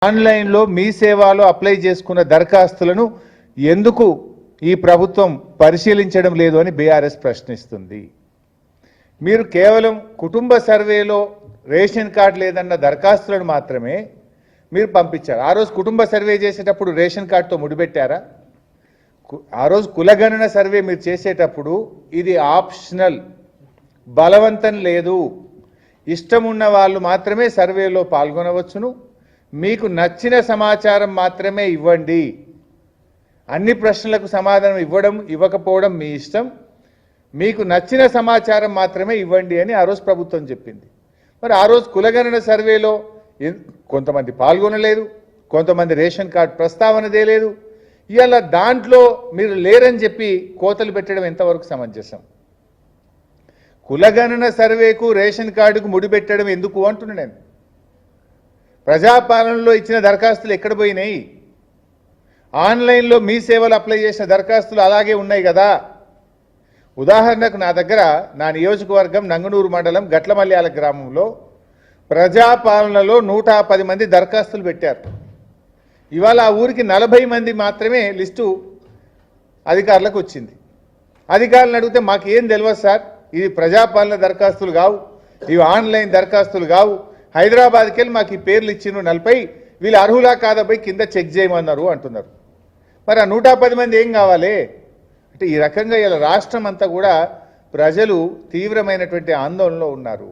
ఆన్లైన్లో మీ సేవలో అప్లై చేసుకున్న దరఖాస్తులను ఎందుకు ఈ ప్రభుత్వం పరిశీలించడం లేదు అని బీఆర్ఎస్ ప్రశ్నిస్తుంది. మీరు కేవలం కుటుంబ సర్వేలో రేషన్ కార్డు లేదన్న దరఖాస్తులను మాత్రమే మీరు పంపించారు. ఆ రోజు కుటుంబ సర్వే చేసేటప్పుడు రేషన్ కార్డుతో ముడిపెట్టారా? ఆ రోజు కులగణన సర్వే మీరు చేసేటప్పుడు ఇది ఆప్షనల్, బలవంతం లేదు. ఇష్టం ఉన్న వాళ్ళు మాత్రమే సర్వేలో పాల్గొనవచ్చును. మీకు నచ్చిన సమాచారం మాత్రమే ఇవ్వండి. అన్ని ప్రశ్నలకు సమాధానం ఇవ్వడం ఇవ్వకపోవడం మీ ఇష్టం. మీకు నచ్చిన సమాచారం మాత్రమే ఇవ్వండి అని ఆ రోజు ప్రభుత్వం చెప్పింది. మరి ఆ రోజు కులగణన సర్వేలో కొంతమంది పాల్గొనలేదు, కొంతమంది రేషన్ కార్డు ప్రస్తావనదే లేదు. ఇవాళ దాంట్లో మీరు లేరని చెప్పి కోతలు పెట్టడం ఎంతవరకు సమంజసం? కులగణన సర్వేకు రేషన్ కార్డుకు ముడిపెట్టడం ఎందుకు అంటున్నా నేను. ప్రజాపాలనలో ఇచ్చిన దరఖాస్తులు ఎక్కడ పోయినాయి? ఆన్లైన్లో మీ సేవలు అప్లై చేసిన దరఖాస్తులు అలాగే ఉన్నాయి కదా. ఉదాహరణకు నా దగ్గర నా నియోజకవర్గం నంగనూరు మండలం గట్లమల్యాల గ్రామంలో ప్రజాపాలనలో 110 మంది దరఖాస్తులు పెట్టారు. ఇవాళ ఆ ఊరికి 40 మంది మాత్రమే లిస్టు అధికారులకు వచ్చింది. అధికారులను అడిగితే మాకేం తెలియదు సార్, ఇది ప్రజాపాలన దరఖాస్తులు కావు, ఇవి ఆన్లైన్ దరఖాస్తులు కావు, హైదరాబాద్కి వెళ్ళి మాకు ఈ పేర్లు ఇచ్చిన 40 వీళ్ళు అర్హులా కాదా పోయి కింద చెక్ చేయమన్నారు అంటున్నారు. మరి ఆ 110 మంది ఏం కావాలి అంటే ఈ రకంగా ఇలా రాష్ట్రం అంతా కూడా ప్రజలు తీవ్రమైనటువంటి ఆందోళనలో ఉన్నారు.